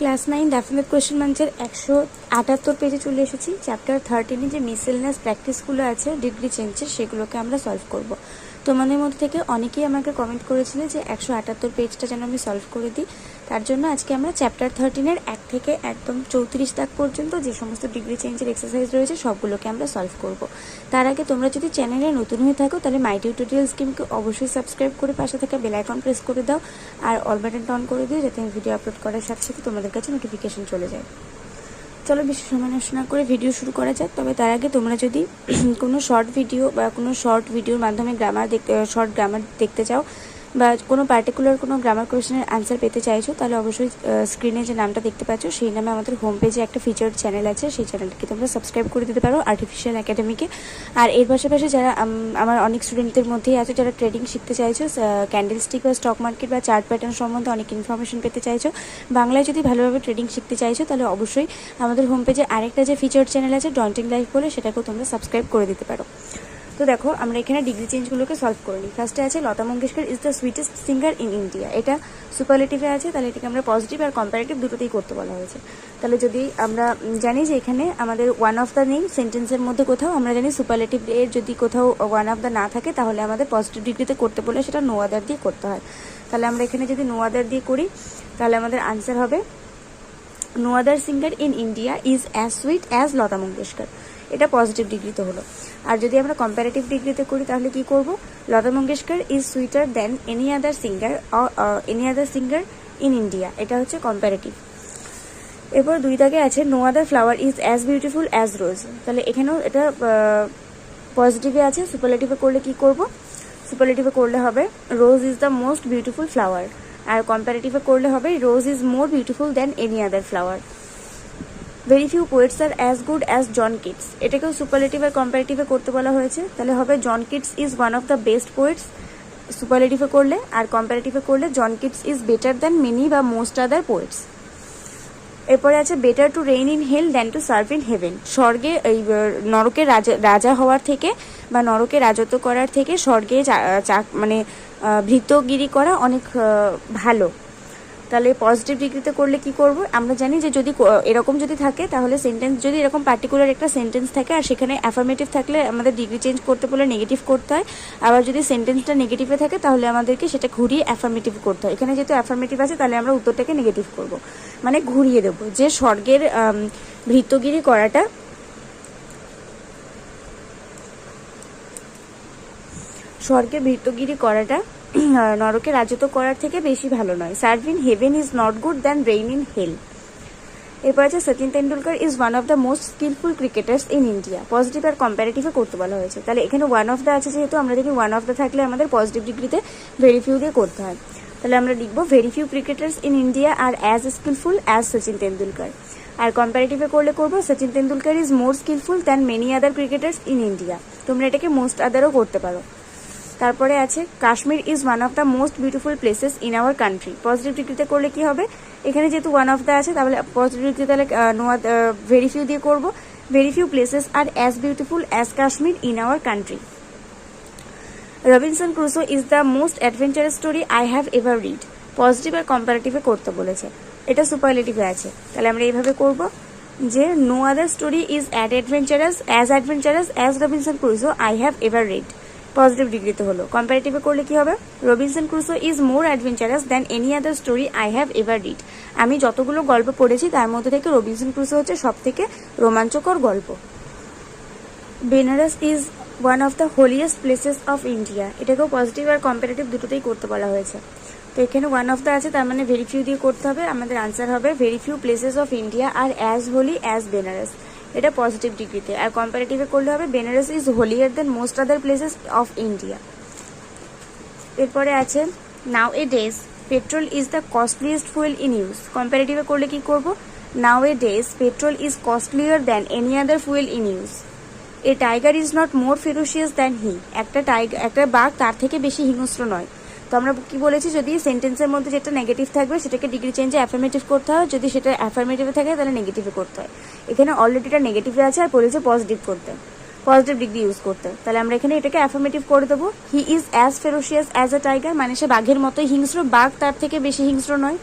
Class 9 definite question ব্যাংকের 178 পেজে চলে এসেছি। চ্যাপ্টার 13 যে মিসেলেনিয়াস প্র্যাকটিসগুলো আছে ডিগ্রি চেঞ্জের, সেগুলোকে আমরা সলভ করব। তোমাদের মধ্যে থেকে অনেকেই আমাকে কমেন্ট করেছিলে যে 178 পেজটা যেন আমি সলভ করে দিই। তার জন্য আজকে আমরা চ্যাপ্টার 13 1 থেকে একদম 34 দাগ পর্যন্ত যে সমস্ত ডিগ্রি চেঞ্জের এক্সারসাইজ রয়েছে সবগুলোকে আমরা সলভ করব। তার আগে তোমরা যদি চ্যানেলে নতুন হয়ে থাকো তাহলে মাই টিউটোরিয়াল স্কিমকে অবশ্যই সাবস্ক্রাইব করে পাশে থাকা বেল আইকন প্রেস করে দাও আর অল বাটনটা অন করে দিও, যাতে আমি ভিডিও আপলোড করার সাথে সাথে তোমাদের কাছে নোটিফিকেশন চলে যায়। চলো বেশি সময় নষ্ট না করে ভিডিও শুরু করা যাক। তবে তার আগে তোমরা যদি কোনো শর্ট ভিডিও বা কোনো শর্ট ভিডিওর মাধ্যমে শর্ট গ্রামার দেখতে চাও বা কোনো পার্টিকুলার কোনো গ্রামার কোয়েশ্চেনের আনসার পেতে চাইছো, তাহলে অবশ্যই স্ক্রিনে যে নামটা দেখতে পাচ্ছ সেই নামে আমাদের হোম পেজে একটা ফিচার্ড চ্যানেল আছে, সেই চ্যানেলটিকে তোমরা সাবস্ক্রাইব করে দিতে পারো, আর্টিফিশিয়াল একাডেমিকে। আর এর পাশাপাশি যারা আমার অনেক স্টুডেন্টদের মধ্যেই আছে যারা ট্রেডিং শিখতে চাইছো, ক্যান্ডেল স্টিক বা স্টক মার্কেট বা চার্ট প্যাটার্ন সম্বন্ধে অনেক ইনফরমেশন পেতে চাইছো, বাংলায় যদি ভালোভাবে ট্রেডিং শিখতে চাইছো, তাহলে অবশ্যই আমাদের হোম পেজে আরেকটা যে ফিচার্ড চ্যানেল আছে ডন্টিং লাইফ বলে, সেটাকেও তোমরা সাবস্ক্রাইব করে দিতে পারো। তো দেখো আমরা এখানে ডিগ্রি চেঞ্জগুলোকে সলভ করে নিই। ফার্স্টে আছে Lata Mangeshkar is the sweetest singer in India. এটা সুপারলেটিভে আছে, তাহলে এটাকে আমরা পজিটিভ আর কম্পারেটিভ দুটোতেই করতে বলা হয়েছে। তাহলে যদি আমরা জানি যে এখানে আমাদের ওয়ান অফ দ্য নেই সেন্টেন্সের মধ্যে কোথাও, আমরা জানি সুপারলেটিভ এর যদি কোথাও ওয়ান অফ দ্য না থাকে তাহলে আমাদের পজিটিভ ডিগ্রিতে করতে বলে সেটা নো আদার দিয়ে করতে হয়। তাহলে আমরা এখানে যদি নো আদার দিয়ে করি তাহলে আমাদের আনসার হবে no other singer in India is as sweet as Lata Mangeshkar. এটা পজিটিভ ডিগ্রিতে হলো। আর যদি আমরা কম্পারেটিভ ডিগ্রিতে করি তাহলে কি করব, Lata Mangeshkar is sweeter than any other singer in India. এটা হচ্ছে কম্পারেটিভ। এরপর 2 দাগে আছে no other flower is as beautiful as rose. তাহলে এখানেও এটা পজিটিভে আছে। সুপারলেটিভে করলে কি করব, সুপারলেটিভে করলে হবে rose is the most beautiful flower, আর কম্পারেটিভে করলে হবে rose is more beautiful than any other flower. Very few poets are as good as John Keats. এটাকেও সুপারলেটিভ আর কম্পারেটিভে করতে বলা হয়েছে, তাহলে হবে John Keats is one of the best poets সুপারলেটিভে করলে, আর কম্পারেটিভে করলে John Keats is better than many বা মোস্ট আদার পোয়েটস। এরপরে আছে better to reign in hell than to serve in haven. স্বর্গে এই নরকের রাজা হওয়ার থেকে বা নরকে রাজত্ব করার থেকে স্বর্গে মানে ভৃত্যগিরি করা অনেক ভালো। তাহলে পজিটিভ ডিগ্রিতে করলে কি করব, আমরা জানি যে যদি এরকম যদি থাকে তাহলে সেন্টেন্স যদি এরকম পার্টিকুলার একটা সেন্টেন্স থাকে আর সেখানে অ্যাফার্মেটিভ থাকলে আমাদের ডিগ্রি চেঞ্জ করতে বলে নেগেটিভ করতে হয়, আবার যদি সেন্টেন্সটা নেগেটিভে থাকে তাহলে আমাদেরকে সেটা ঘুরিয়ে অ্যাফার্মেটিভ করতে হয়। এখানে যেহেতু অ্যাফার্মেটিভ আছে তাহলে আমরা উত্তরটাকে নেগেটিভ করব, মানে ঘুরিয়ে দেব যে স্বর্গের ভৃত্যগিরি করাটা নরকে রাজত্ব করার থেকে বেশি ভালো নয়। Serve in heaven is not good than reign in hell. এরপর আছে Sachin Tendulkar is one of the most skilful cricketers in India. Positive আর কম্পারেটিভে করতে বলা হয়েছে, তাহলে এখানে ওয়ান অফ দ্য আছে যেহেতু আমরা দেখি ওয়ান অফ দ্য থাকলে আমাদের পজিটিভ ডিগ্রিতে ভেরি ফিউ দিয়ে করতে হয়। তাহলে আমরা লিখবো very few cricketers in India are as skillful as Sachin Tendulkar. আর কম্পারেটিভে করলে করবো Sachin Tendulkar is more skillful than many other cricketers in India. তোমরা এটাকে মোস্ট আদারও করতে পারো। তারপরে আছে Kashmir is one of the most beautiful places in our country. Positive ডিগ্রিতে করলে কি হবে, এখানে যেহেতু ওয়ান অফ দ্য আছে তাহলে পজিটিভ ডিগ্রিতে তাহলে ভেরি ফিউ দিয়ে করবো। Very few places are as beautiful as Kashmir in our country. Robinson Crusoe is the most adventurous story I have ever read. Positive আর কম্পারেটিভে করতে বলেছে, এটা সুপারলেটিভে আছে, তাহলে আমরা এইভাবে করব যে no other story is adventurous as Robinson Crusoe I have ever read. Positive ডিগ্রিতে হলো। কম্পারেটিভে করলে কি হবে, Robinson Crusoe is more adventurous than any other story I have ever read. আমি যতগুলো গল্প পড়েছি তার মধ্যে থেকে রবিনসন ক্রুসো হচ্ছে সব থেকে রোমাঞ্চকর গল্প। Benares is one of the holiest places of India. এটাকেও পজিটিভ আর কম্পারেটিভ দুটোতেই করতে বলা হয়েছে। তো এখানে ওয়ান অফ দ্য আছে, তার মানে ভেরি ফিউ দিয়ে করতে হবে। আমাদের আনসার হবে very few places of India are as holy as Benaras. এটা পজিটিভ ডিগ্রিতে। আর কম্পারেটিভে করলে হবে Benaras is holier than most other places of India. এরপরে আছে nowadays petrol is the costliest fuel in use. কম্পারেটিভে করলে কি করব, nowadays petrol is costlier than any other fuel in use. A tiger is not more ferocious than he. একটা বাঘ তার থেকে বেশি হিংস্র নয়। তো আমরা কি বলেছি, যদি সেন্টেন্সের মধ্যে যেটা নেগেটিভ থাকবে সেটাকে ডিগ্রি চেঞ্জে অ্যাফার্মেটিভ করতে হয়, যদি সেটা অ্যাফার্মেটিভে থাকে তাহলে নেগেটিভে করতে হয়। এখানে অলরেডি এটা নেগেটিভে আছে আর বলেছে পজিটিভ করতে, পজিটিভ ডিগ্রি ইউজ করতে, তাহলে আমরা এখানে এটাকে অ্যাফার্মেটিভ করে দেবো। He is as ফেরোসিয়াস as a tiger, মানে সে বাঘের মতোই হিংস্র, বাঘ তার থেকে বেশি হিংস্র নয়।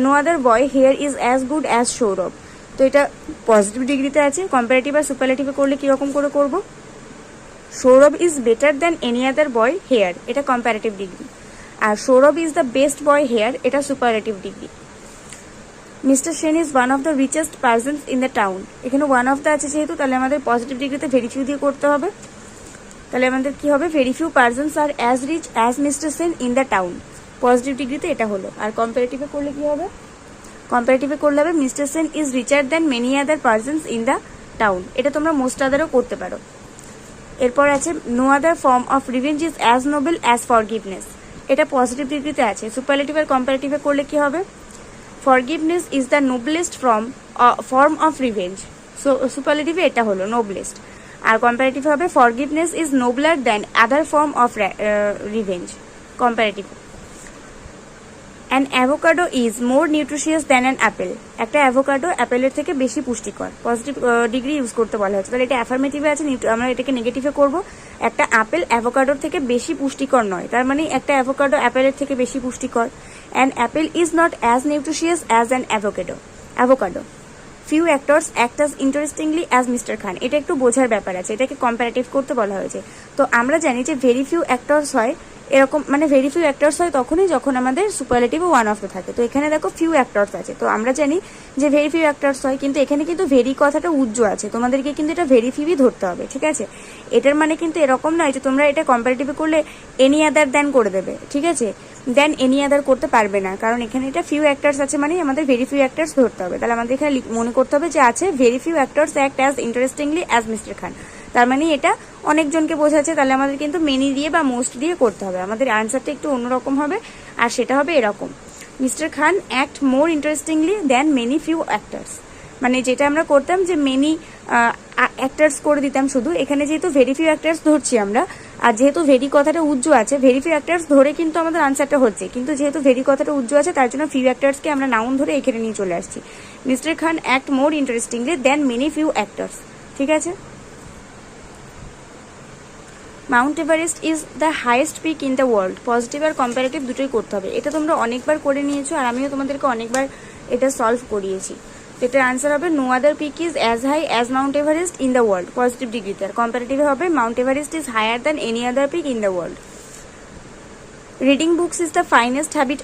No other boy here is as good as Sourav. তো এটা পজিটিভ ডিগ্রিতে আছে। কম্পারেটিভ আর সুপারলেটিভে করলে কীরকম করে করব? Sourav is better than any other boy here, এটা কম্পারেটিভ ডিগ্রি। আর Sourav is the best boy here, এটা superlative degree. Mister Sen is one of the richest persons in the town, এখানে ওয়ান অফ দ্য আছে যেহেতু, তাহলে আমাদের পজিটিভ ডিগ্রিতে ভেরি ফিউ দিয়ে করতে হবে। তাহলে আমাদের কি হবে? Very few persons are as rich as Mister Sen in the town, positive ডিগ্রিতে এটা হলো। আর কম্পারেটিভে করলে কি হবে? কম্পারেটিভে করলে হবে mister Sen is richer than many other persons in the town, এটা তোমরা মোস্ট আদারও করতে পারো। এরপর আছে no other form of revenge is as noble as forgiveness, এটা পজিটিভ ডিগ্রিতে আছে। সুপারলেটিভ আর কম্পারেটিভে করলে কি হবে? Forgiveness is the noblest form of revenge, so সুপারলেটিভে এটা হলো নোবলেস্ট। আর কম্পারেটিভ হবে forgiveness is nobler than other form of revenge, comparative. An avocado is more nutritious than an Apple, একটা অ্যাভোকাডো অ্যাপেলের থেকে বেশি পুষ্টিকর, পজিটিভ ডিগ্রি ইউজ করতে বলা হচ্ছে। তাহলে এটা অ্যাফার্মেটিভে আছে, আমরা এটাকে নেগেটিভে করব। একটা আপেল অ্যাভোকাডোর থেকে বেশি পুষ্টিকর নয়, তার মানে একটা অ্যাভোকাডো অ্যাপেলের থেকে বেশি পুষ্টিকর। An apple is not as nutritious as an avocado. Few actors act as interestingly as mister Khan, এটা একটু বোঝার ব্যাপার আছে, এটাকে কম্পারেটিভ করতে বলা হয়েছে। তো আমরা জানি যে ভেরি ফিউ অ্যাক্টরস হয় এরকম, মানে ভেরি ফিউ অ্যাক্টরস হয় তখনই যখন আমাদের সুপারলেটিভে ওয়ান অফ দ্য থাকে। তো এখানে দেখো ফিউ অ্যাক্টরস আছে, তো আমরা জানি যে ভেরি ফিউ অ্যাক্টরস হয়, কিন্তু এখানে কিন্তু ভেরি কথাটা উজ্জ্ব আছে, তোমাদেরকে কিন্তু এটা ভেরি ফিউই ধরতে হবে, ঠিক আছে? এটার মানে কিন্তু এরকম নয় যে তোমরা এটা কম্পারেটিভে করলে এনি আদার দেন করে দেবে, ঠিক আছে? দেন এনি আদার করতে পারবে না, কারণ এখানে এটা ফিউ অ্যাক্টরস আছে, মানে আমাদের ভেরি ফিউ অ্যাক্টরস ধরতে হবে। তাহলে আমাদের এখানে মনে করতে হবে যে আছে very few actors act as interestingly as mister Khan, তার মানে এটা অনেকজনকে বোঝাচ্ছে। তাহলে আমাদের কিন্তু মেনি দিয়ে বা মোস্ট দিয়ে করতে হবে, আমাদের আনসারটা একটু অন্যরকম হবে, আর সেটা হবে এরকম, mister Khan act more interestingly than many few actors. মানে যেটা আমরা করতাম যে মেনি অ্যাক্টার্স করে দিতাম শুধু, এখানে যেহেতু ভেরি ফিউ অ্যাক্টার্স ধরছি আমরা, আর যেহেতু ভেরি কথাটা উজ্জ্ব আছে, ভেরি ফিউ অ্যাক্টার্স ধরে কিন্তু আমাদের আনসারটা হচ্ছে, কিন্তু যেহেতু ভেরি কথাটা উজ্জ্ব আছে তার জন্য ফিউ অ্যাক্টার্সকে আমরা নাউন ধরে এখানে নিয়ে চলে আসছি। Mister Khan act more interestingly than many few actors, ঠিক আছে? Mount Everest is the highest peak in the world, positive আর কম্পারেটিভ দুটোই করতে হবে। এটা তোমরা অনেকবার করে নিয়েছো, আর আমিও তোমাদেরকে অনেকবার এটা সলভ করিয়েছি। তো এটার আনসার হবে no other peak is as high as Mount Everest in the world, positive ডিগ্রিতে। আর কম্পারেটিভে হবে Mount Everest is higher than any other peak in the world. Reading books is the finest habit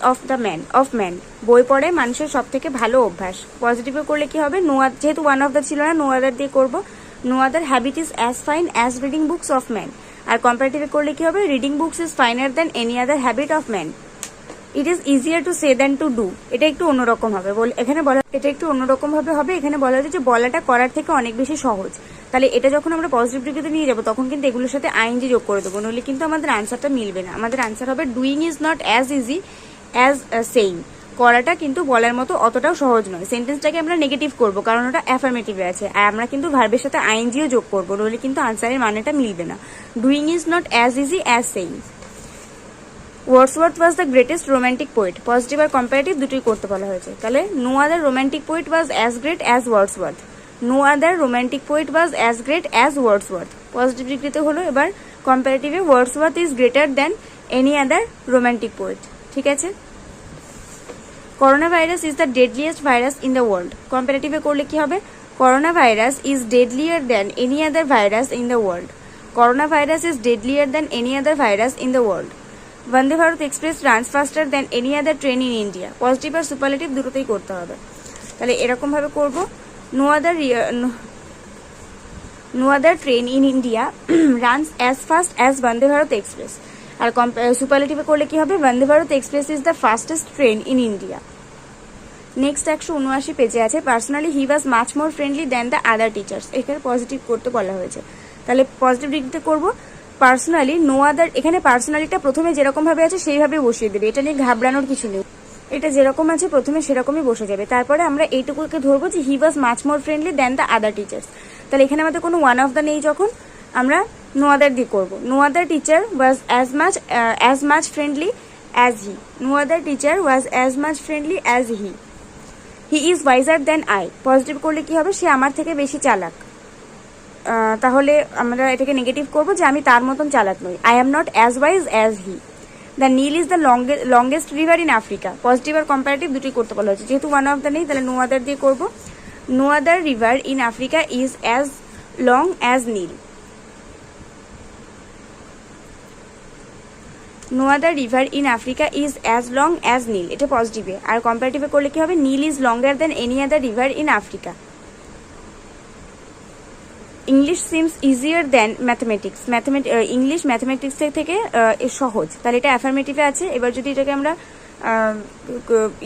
of man, বই পড়ে মানুষের সব থেকে ভালো অভ্যাস। পজিটিভে করলে কি হবে? যেহেতু ওয়ান অফ দ্য ছিল না, নো আদার দিয়ে করবো। No other habit is as fine as reading books of man. আর কম্পারেটিভে করলে কি হবে? Reading books is finer than any other habit of man. It is easier to say than to do, এটা একটু অন্যরকম হবে, এখানে বলা, এটা একটু অন্যরকম ভাবে হবে। এখানে বলা হয়েছে যে বলাটা করার থেকে অনেক বেশি সহজ। তাহলে এটা যখন আমরা পজিটিভ ডিগ্রিতে নিয়ে যাবো তখন কিন্তু এগুলোর সাথে আইএনজি যোগ করে দেবো, নইলে কিন্তু আমাদের আনসারটা মিলবে না। আমাদের আনসার হবে doing is not as easy as saying, করাটা কিন্তু বলার মতো অতটাও সহজ নয়। সেন্টেন্সটাকে আমরা নেগেটিভ করবো কারণ ওটা অ্যাফার্মেটিভে আছে, আর আমরা কিন্তু ভার্বের সাথে আইএনজিও যোগ করবো, নইলে কিন্তু আনসারের মানেটা মিলবে না। Doing is not as easy as saying. Wordsworth was the greatest romantic poet, positive আর কম্পারেটিভ দুটোই করতে বলা হয়েছে। তাহলে no other romantic poet was as great as Wordsworth, no other romantic poet was as great as Wordsworth, positive ডিগ্রিতে হলো। এবার কম্পারেটিভে Wordsworth is greater than any other romantic poet, ঠিক আছে? Corona virus is the deadliest virus in the world, কম্পারেটিভে করলে কি হবে? Corona virus is deadlier than any other virus in the world, corona virus is deadlier than any other virus in the world. Vande Bharat express runs faster than any other train in India, positive আর superlative দুটোতেই করতে হবে। তাহলে এরকম ভাবে করব, no other train in India runs as fast as Vande Bharat express. আর সুপারলেটিভে করলে কি হবে? Vande Bharat express is the fastest train in India. Next 179 পেজে আছে personally he was much more friendly than the other teachers, এখানে পজিটিভ করতে বলা হয়েছে। তাহলে পজিটিভ ডিগ্রিতে করব পার্সোনালি নো আদার, এখানে পার্সোনালিটা প্রথমে যেরকম ভাবে আছে সেইভাবে বসিয়ে দেবে, এটা নিয়ে ঘাবড়ানোর কিছু নেই, এটা যেরকম আছে প্রথমে সেরকমই বসে যাবে। তারপরে আমরা এইটুকুকে ধরবো যে he was much more friendly than the other teachers. তাহলে এখানে আমাদের কোনো ওয়ান অফ দ্য নেই, যখন আমরা নো আদার দিয়ে করবো। No other teacher was as much friendly as he, no other teacher was as much friendly as he. He is wiser than I, positive করলে কি হবে? সে আমার থেকে বেশি চালাক। তাহলে আমরা এটাকে নেগেটিভ করবো যে আমি তার মতন চালাক নই। I am not as wise as he. The Nile is the longest river in Africa. Positive আর কম্পারেটিভ দুটোই করতে বলা হয়েছে, যেহেতু ওয়ান অফ দ্য নেই তাহলে নো আদার দিয়ে করবো। No other river in Africa is as long as Nile. No other river in Africa is as long as Nile, এটা পজিটিভে। আর কম্পারেটিভে করলে কি হবে, Nile is longer than any other river in Africa. English seems easier than mathematics. English mathematics থেকে সহজ, তাহলে এটা অ্যাফার্মেটিভে আছে। এবার যদি এটাকে আমরা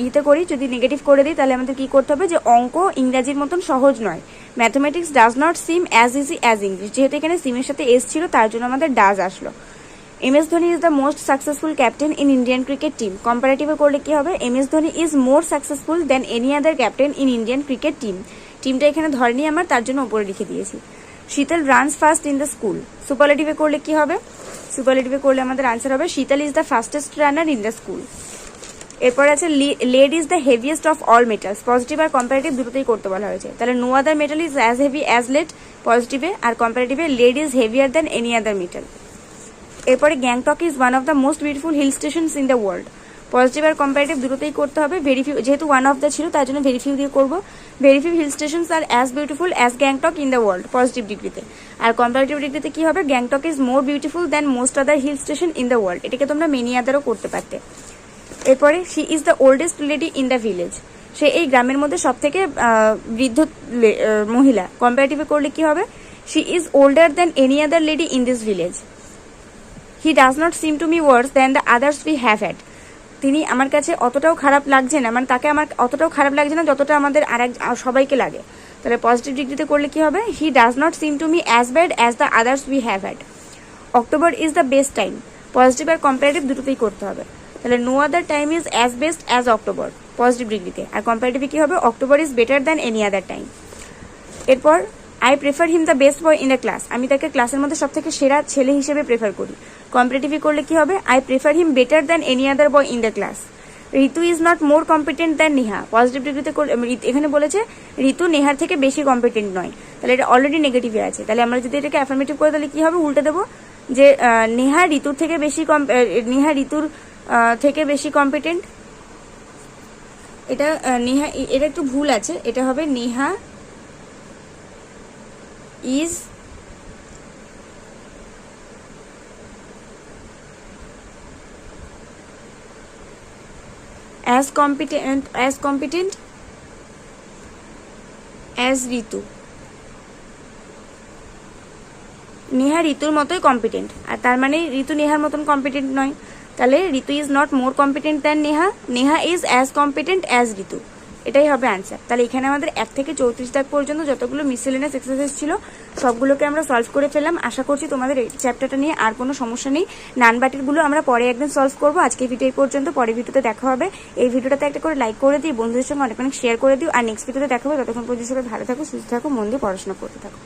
ইতে করি, যদি নেগেটিভ করে দিই, তাহলে আমাদের কি করতে হবে, যে অঙ্ক ইংরাজির মতন সহজ নয়। Mathematics does not SIM as easy as English, যেহেতু এখানে সিমের সাথে এস ছিল তার জন্য আমাদের ডাজ আসলো। MS Dhoni is the most successful captain in Indian cricket team. কম্পারেটিভে করলে কি হবে, MS Dhoni is more successful than any other captain in Indian cricket team. টিমটা এখানে ধরেনি আমার, তার জন্য উপরে লিখে দিয়েছি। Sheetal runs fast in the school. সুপারলেটিভে করলে কি হবে, সুপারলেটিভে করলে আমাদের আনসার হবে Sheetal is the fastest runner in the school. এরপর আছে lead is the heaviest of all metals. Positive আর কম্পারেটিভ দুটোতেই করতে বলা হয়েছে, তাহলে no other metal is as heavy as lead পজিটিভে, আর কম্পারেটিভে lead is heavier than any other metal. এরপরে Gangtok is one of the most beautiful hill stations in the world. Positive আর কম্পারেটিভ দুটোতেই করতে হবে। ভেরিফিউ, যেহেতু ওয়ান অফ দ্য ছিল তার জন্য ভেরিফিউ দিয়ে করবো। Very few hill stations are as beautiful as Gangtok in the world, positive ডিগ্রিতে। আর কম্পারেটিভ ডিগ্রিতে কি হবে, Gangtok is more beautiful than most other hill station in the world. এটাকে তোমরা মেনি আদারও করতে পারতে। এরপরে she is the oldest lady in the village. সে এই গ্রামের মধ্যে সব থেকে বৃদ্ধ মহিলা। কম্পারেটিভে করলে কি হবে, she is older than any other lady in this village. He does not seem to me worse than the others we have had. তিনি আমার কাছে অতটাও খারাপ লাগছে না, মানে তাকে আমার অতটাও খারাপ লাগছে না যতটা আমাদের সবাইকে লাগে। তাহলে পজিটিভ ডিগ্রিতে করলে কি হবে, he does not seem to me as bad as the others we have had. October is the best time. Positive আর কম্পারেটিভ দুটোতেই করতে হবে, তাহলে no other time is as best as October, positive ডিগ্রিতে। আর কম্পারেটিভে কি হবে, October is better than any other time. এরপর I prefer him the best boy in the class. আমি তাকে ক্লাসের মধ্যে সব থেকে সেরা ছেলে হিসেবে প্রেফার করি। কম্পারেটিভে করলে কি হবে, I prefer him better than any other boy in the class. Ritu is not more competent than Neha. Positive ডিগ্রিতে এখানে বলেছে ঋতু নেহার থেকে বেশি কম্পিটেন্ট নয়, তাহলে এটা অলরেডি নেগেটিভে আছে। তাহলে আমরা যদি এটাকে অ্যাফার্মেটিভ করে, তাহলে কি হবে, উল্টে দেবো, যে নেহা ঋতুর থেকে বেশি কম্পিটেন্ট। এটা নেহা, এটা একটু ভুল আছে, এটা হবে Neha is as competent as ঋতু। নেহা ঋতুর মতোই কম্পিটেন্ট, আর তার মানে ঋতু নেহার মতন কম্পিটেন্ট নয়। তাহলে Ritu is not more competent than Neha, Neha is as competent as Ritu, এটাই হবে আনসার। তাহলে এখানে আমাদের 1 থেকে 34 দাগ পর্যন্ত যতগুলো মিসেলেনিয়াস এক্সারসাইজ ছিল সবগুলোকে আমরা সলভ করে ফেললাম। আশা করছি তোমাদের এই চ্যাপ্টারটা নিয়ে আর কোনো সমস্যা নেই। নানবাটিরগুলো আমরা পরে একদিন সলভ করবো। আজকে ভিডিও এই পর্যন্ত, পরের ভিডিওতে দেখা হবে। এই ভিডিওটাতে একটা করে লাইক করে দিই, বন্ধুদের সঙ্গে অনেক শেয়ার করে দিও। আর নেক্সট ভিডিওতে দেখা হবে। ততক্ষণ পর্যন্ত সবাই ভালো থাকো, সুস্থ থাকো, মন দিয়ে পড়াশোনা করতে থাকো।